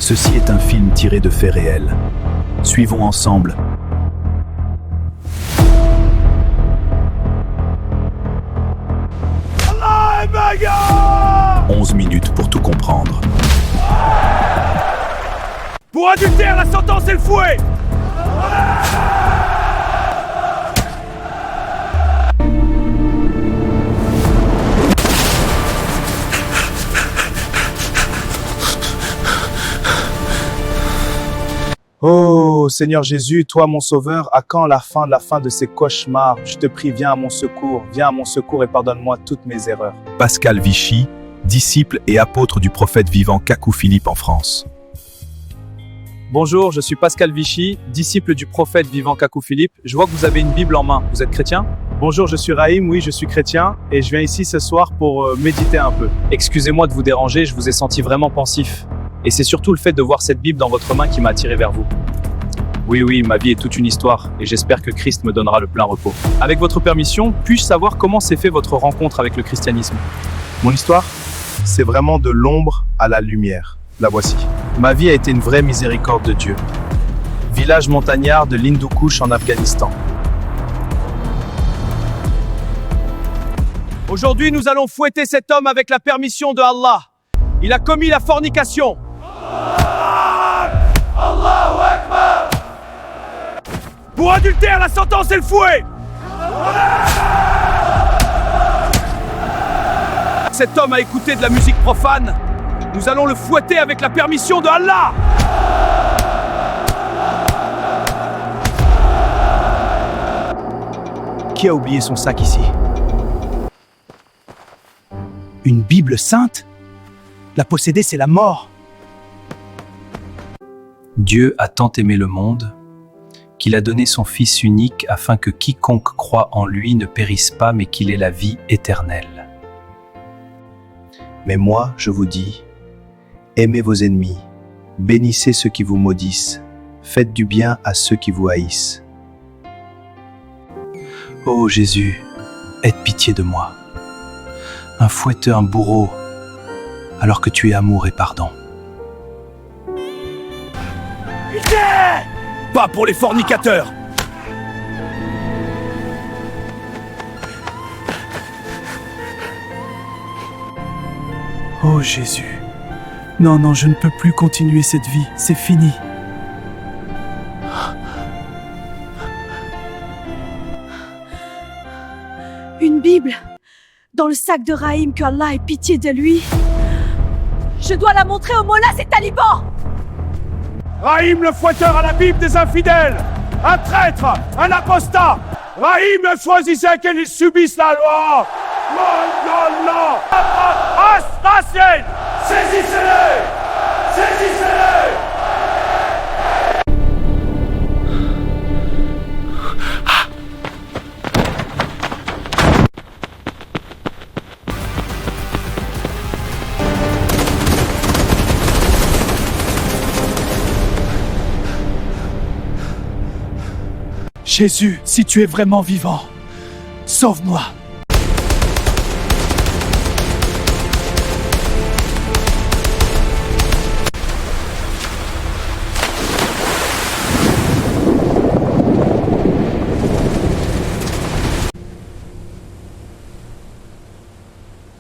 Ceci est un film tiré de faits réels. Suivons ensemble. Allah Akbar! 11 minutes pour tout comprendre. Pour adultère, la sentence est le fouet! Oh Seigneur Jésus, toi mon sauveur, à quand la fin de ces cauchemars? Je te prie, viens à mon secours et pardonne-moi toutes mes erreurs. Pascal Vichy, disciple et apôtre du prophète vivant Kakou Philippe en France. Bonjour, je suis Pascal Vichy, disciple du prophète vivant Kakou Philippe. Je vois que vous avez une Bible en main. Vous êtes chrétien? Bonjour, je suis Raïm, oui, je suis chrétien et je viens ici ce soir pour méditer un peu. Excusez-moi de vous déranger, je vous ai senti vraiment pensif. Et c'est surtout le fait de voir cette Bible dans votre main qui m'a attiré vers vous. Oui, ma vie est toute une histoire et j'espère que Christ me donnera le plein repos. Avec votre permission, puis-je savoir comment s'est fait votre rencontre avec le christianisme? Mon histoire, c'est vraiment de l'ombre à la lumière. La voici. Ma vie a été une vraie miséricorde de Dieu. Village montagnard de l'Hindu Kush en Afghanistan. Aujourd'hui, nous allons fouetter cet homme avec la permission de Allah. Il a commis la fornication. Allahu Akbar! Pour adultère, la sentence est le fouet! Cet homme a écouté de la musique profane. Nous allons le fouetter avec la permission de Allah. Qui a oublié son sac ici? Une Bible sainte? La posséder, c'est la mort. Dieu a tant aimé le monde qu'il a donné son Fils unique afin que quiconque croit en lui ne périsse pas mais qu'il ait la vie éternelle. Mais moi, je vous dis, aimez vos ennemis, bénissez ceux qui vous maudissent, faites du bien à ceux qui vous haïssent. Ô Jésus, aie pitié de moi, un fouetteur, un bourreau, alors que tu es amour et pardon. Pas pour les fornicateurs. Oh Jésus. Non, je ne peux plus continuer cette vie. C'est fini. Une Bible dans le sac de Raïm, que Allah ait pitié de lui. Je dois la montrer aux mollahs et talibans. Raïm, le fouetteur à la Bible des infidèles. Un traître, un apostat. Raïm choisissait qu'ils subissent la loi. Non. Racine, saisissez-le. Jésus, si tu es vraiment vivant, sauve-moi.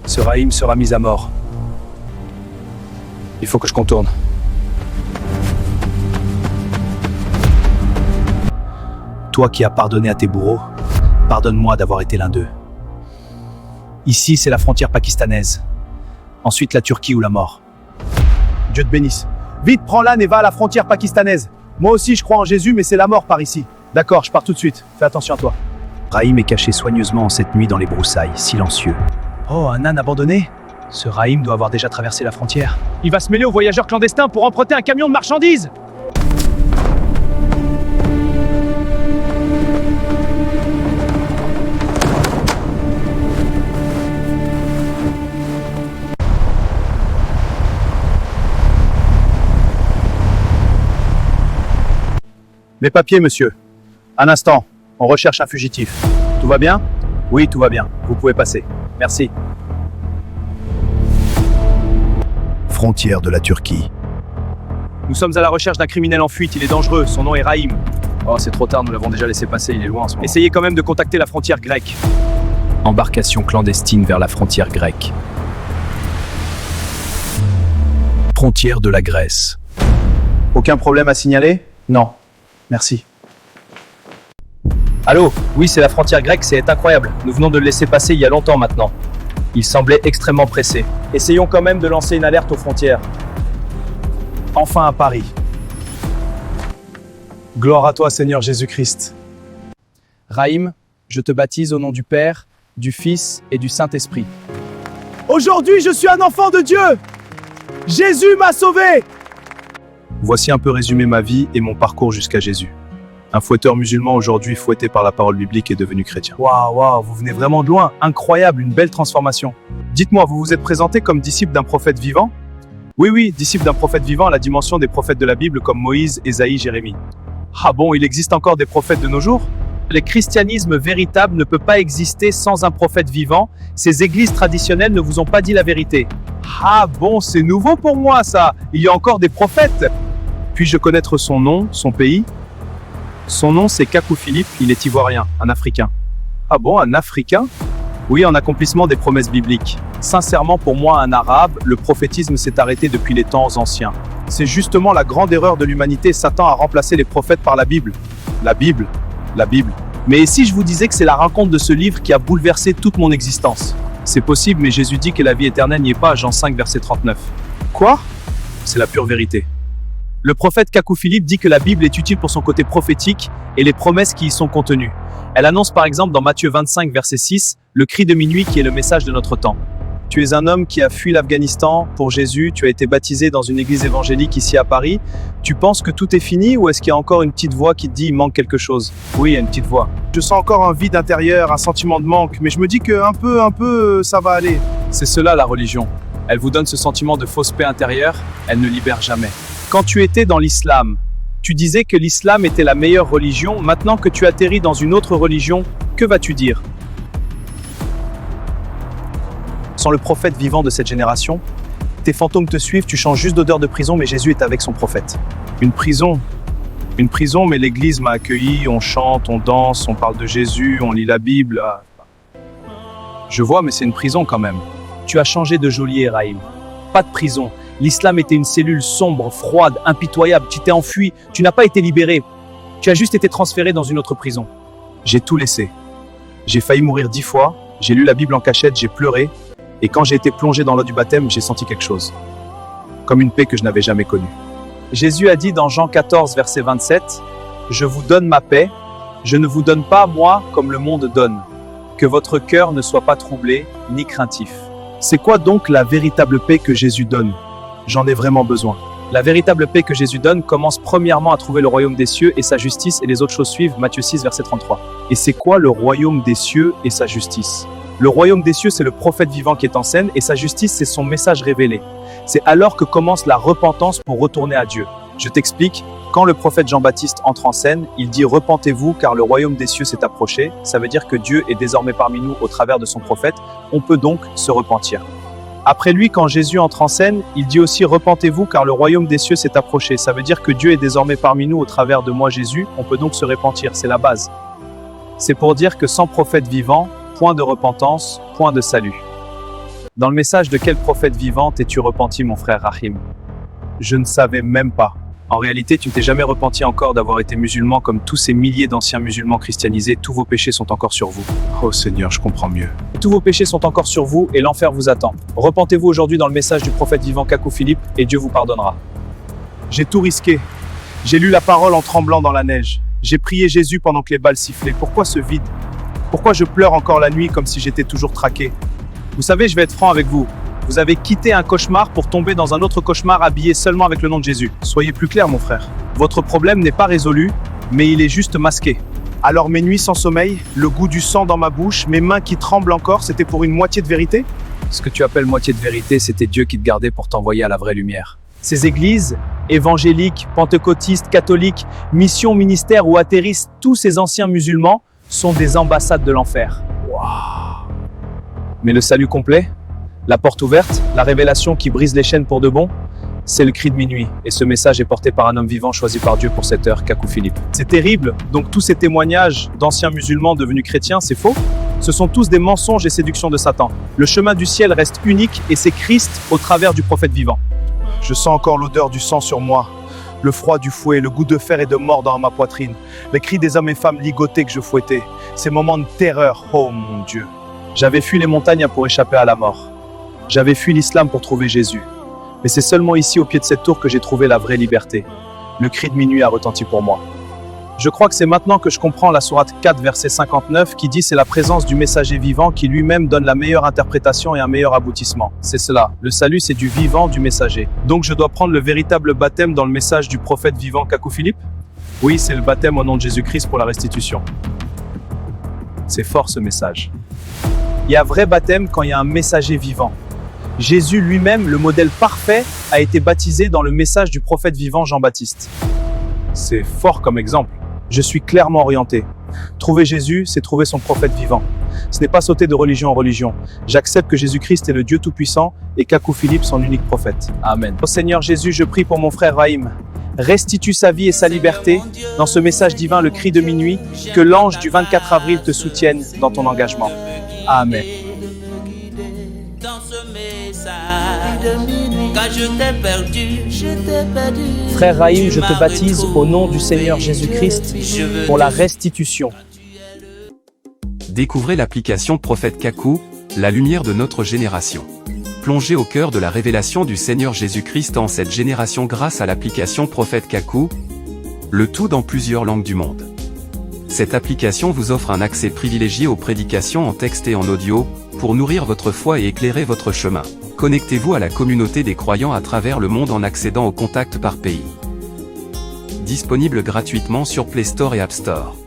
Ce Raïm sera mis à mort. Il faut que je contourne. Toi qui as pardonné à tes bourreaux, pardonne-moi d'avoir été l'un d'eux. Ici, c'est la frontière pakistanaise. Ensuite, la Turquie ou la mort. Dieu te bénisse. Vite, prends l'âne et va à la frontière pakistanaise. Moi aussi, je crois en Jésus, mais c'est la mort par ici. D'accord, je pars tout de suite. Fais attention à toi. Raïm est caché soigneusement en cette nuit dans les broussailles, silencieux. Oh, un âne abandonné? Ce Raïm doit avoir déjà traversé la frontière. Il va se mêler aux voyageurs clandestins pour emprunter un camion de marchandises. Mes papiers, monsieur. Un instant, on recherche un fugitif. Tout va bien? Oui, tout va bien. Vous pouvez passer. Merci. Frontière de la Turquie. Nous sommes à la recherche d'un criminel en fuite, il est dangereux, son nom est Raïm. Oh, c'est trop tard, nous l'avons déjà laissé passer, il est loin en ce moment. Essayez quand même de contacter la frontière grecque. Embarcation clandestine vers la frontière grecque. Frontière de la Grèce. Aucun problème à signaler? Non. Merci. Allô? Oui, c'est la frontière grecque, c'est incroyable. Nous venons de le laisser passer il y a longtemps maintenant. Il semblait extrêmement pressé. Essayons quand même de lancer une alerte aux frontières. Enfin à Paris. Gloire à toi, Seigneur Jésus-Christ. Raïm, je te baptise au nom du Père, du Fils et du Saint-Esprit. Aujourd'hui, je suis un enfant de Dieu. Jésus m'a sauvé. Voici un peu résumé ma vie et mon parcours jusqu'à Jésus. Un fouetteur musulman aujourd'hui fouetté par la parole biblique est devenu chrétien. Waouh, vous venez vraiment de loin. Incroyable, une belle transformation. Dites-moi, vous vous êtes présenté comme disciple d'un prophète vivant? Oui, disciple d'un prophète vivant à la dimension des prophètes de la Bible comme Moïse, Ésaïe, Jérémie. Ah bon, il existe encore des prophètes de nos jours? Le christianisme véritable ne peut pas exister sans un prophète vivant. Ces églises traditionnelles ne vous ont pas dit la vérité. Ah bon, c'est nouveau pour moi ça. Il y a encore des prophètes. Puis-je connaître son nom, son pays? Son nom c'est Kakou Philippe, il est ivoirien, un Africain. Ah bon, un Africain? Oui, en accomplissement des promesses bibliques. Sincèrement, pour moi, un arabe, le prophétisme s'est arrêté depuis les temps anciens. C'est justement la grande erreur de l'humanité. Satan a remplacé les prophètes par la Bible. La Bible. Mais si je vous disais que c'est la rencontre de ce livre qui a bouleversé toute mon existence? C'est possible, mais Jésus dit que la vie éternelle n'y est pas, Jean 5, verset 39. Quoi? C'est la pure vérité. Le prophète Kakou Philippe dit que la Bible est utile pour son côté prophétique et les promesses qui y sont contenues. Elle annonce par exemple dans Matthieu 25, verset 6, le cri de minuit qui est le message de notre temps. Tu es un homme qui a fui l'Afghanistan pour Jésus, tu as été baptisé dans une église évangélique ici à Paris. Tu penses que tout est fini ou est-ce qu'il y a encore une petite voix qui te dit il manque quelque chose? Oui, il y a une petite voix. Je sens encore un vide intérieur, un sentiment de manque, mais je me dis que un peu, ça va aller. C'est cela la religion. Elle vous donne ce sentiment de fausse paix intérieure, elle ne libère jamais. Quand tu étais dans l'islam, tu disais que l'islam était la meilleure religion. Maintenant que tu atterris dans une autre religion, que vas-tu dire? Sans le prophète vivant de cette génération, tes fantômes te suivent, tu changes juste d'odeur de prison, mais Jésus est avec son prophète. Une prison, mais l'église m'a accueilli, on chante, on danse, on parle de Jésus, on lit la Bible. Je vois, mais c'est une prison quand même. Tu as changé de geôlier, Raïm. Pas de prison. L'islam était une cellule sombre, froide, impitoyable. Tu t'es enfui, tu n'as pas été libéré. Tu as juste été transféré dans une autre prison. J'ai tout laissé. J'ai failli mourir 10 fois, j'ai lu la Bible en cachette, j'ai pleuré, et quand j'ai été plongé dans l'eau du baptême, j'ai senti quelque chose. Comme une paix que je n'avais jamais connue. Jésus a dit dans Jean 14, verset 27, « Je vous donne ma paix, je ne vous donne pas, moi, comme le monde donne. Que votre cœur ne soit pas troublé, ni craintif. » C'est quoi donc la véritable paix que Jésus donne? J'en ai vraiment besoin. La véritable paix que Jésus donne commence premièrement à trouver le royaume des cieux et sa justice, et les autres choses suivent, Matthieu 6, verset 33. Et c'est quoi le royaume des cieux et sa justice? Le royaume des cieux, c'est le prophète vivant qui est en scène, et sa justice, c'est son message révélé. C'est alors que commence la repentance pour retourner à Dieu. Je t'explique, quand le prophète Jean-Baptiste entre en scène, il dit « Repentez-vous car le royaume des cieux s'est approché ». Ça veut dire que Dieu est désormais parmi nous au travers de son prophète. On peut donc se repentir. Après lui, quand Jésus entre en scène, il dit aussi « Repentez-vous car le royaume des cieux s'est approché ». Ça veut dire que Dieu est désormais parmi nous au travers de moi Jésus. On peut donc se repentir, c'est la base. C'est pour dire que sans prophète vivant, point de repentance, point de salut. Dans le message de quel prophète vivant t'es-tu repenti, mon frère Rahim? Je ne savais même pas. En réalité, tu ne t'es jamais repenti encore d'avoir été musulman comme tous ces milliers d'anciens musulmans christianisés. Tous vos péchés sont encore sur vous. Oh Seigneur, je comprends mieux. Tous vos péchés sont encore sur vous et l'enfer vous attend. Repentez-vous aujourd'hui dans le message du prophète vivant Kakou Philippe et Dieu vous pardonnera. J'ai tout risqué. J'ai lu la parole en tremblant dans la neige. J'ai prié Jésus pendant que les balles sifflaient. Pourquoi ce vide? Pourquoi je pleure encore la nuit comme si j'étais toujours traqué? Vous savez, je vais être franc avec vous. Vous avez quitté un cauchemar pour tomber dans un autre cauchemar habillé seulement avec le nom de Jésus. Soyez plus clair, mon frère. Votre problème n'est pas résolu, mais il est juste masqué. Alors mes nuits sans sommeil, le goût du sang dans ma bouche, mes mains qui tremblent encore, c'était pour une moitié de vérité? Ce que tu appelles moitié de vérité, c'était Dieu qui te gardait pour t'envoyer à la vraie lumière. Ces églises, évangéliques, pentecôtistes, catholiques, missions, ministères où atterrissent tous ces anciens musulmans, sont des ambassades de l'enfer. Waouh! Mais le salut complet, la porte ouverte, la révélation qui brise les chaînes pour de bon, C'est le cri de minuit, et ce message est porté par un homme vivant choisi par Dieu pour cette heure, Kakou Philippe. C'est terrible, donc tous ces témoignages d'anciens musulmans devenus chrétiens, c'est faux? Ce sont tous des mensonges et séductions de Satan. Le chemin du ciel reste unique et c'est Christ au travers du prophète vivant. Je sens encore l'odeur du sang sur moi, le froid du fouet, le goût de fer et de mort dans ma poitrine, les cris des hommes et femmes ligotés que je fouettais, ces moments de terreur, oh mon Dieu. J'avais fui les montagnes pour échapper à la mort. J'avais fui l'islam pour trouver Jésus. Mais c'est seulement ici, au pied de cette tour, que j'ai trouvé la vraie liberté. Le cri de minuit a retenti pour moi. Je crois que c'est maintenant que je comprends la sourate 4, verset 59, qui dit « C'est la présence du messager vivant qui lui-même donne la meilleure interprétation et un meilleur aboutissement. » C'est cela. Le salut, c'est du vivant, du messager. Donc je dois prendre le véritable baptême dans le message du prophète vivant Kakou Philippe? Oui, c'est le baptême au nom de Jésus-Christ pour la restitution. C'est fort ce message. Il y a vrai baptême quand il y a un messager vivant. Jésus lui-même, le modèle parfait, a été baptisé dans le message du prophète vivant Jean-Baptiste. C'est fort comme exemple. Je suis clairement orienté. Trouver Jésus, c'est trouver son prophète vivant. Ce n'est pas sauter de religion en religion. J'accepte que Jésus-Christ est le Dieu Tout-Puissant et Kakou Philippe son unique prophète. Amen. Ô Seigneur Jésus, je prie pour mon frère Rahim. Restitue sa vie et sa liberté dans ce message divin, le cri de minuit, que l'ange du 24 avril te soutienne dans ton engagement. Amen. Frère Rahim, je te baptise au nom du Seigneur Jésus-Christ pour la restitution. Découvrez l'application Prophète Kakou, la lumière de notre génération. Plongez au cœur de la révélation du Seigneur Jésus-Christ en cette génération grâce à l'application Prophète Kakou, le tout dans plusieurs langues du monde. Cette application vous offre un accès privilégié aux prédications en texte et en audio, pour nourrir votre foi et éclairer votre chemin. Connectez-vous à la communauté des croyants à travers le monde en accédant aux contacts par pays. Disponible gratuitement sur Play Store et App Store.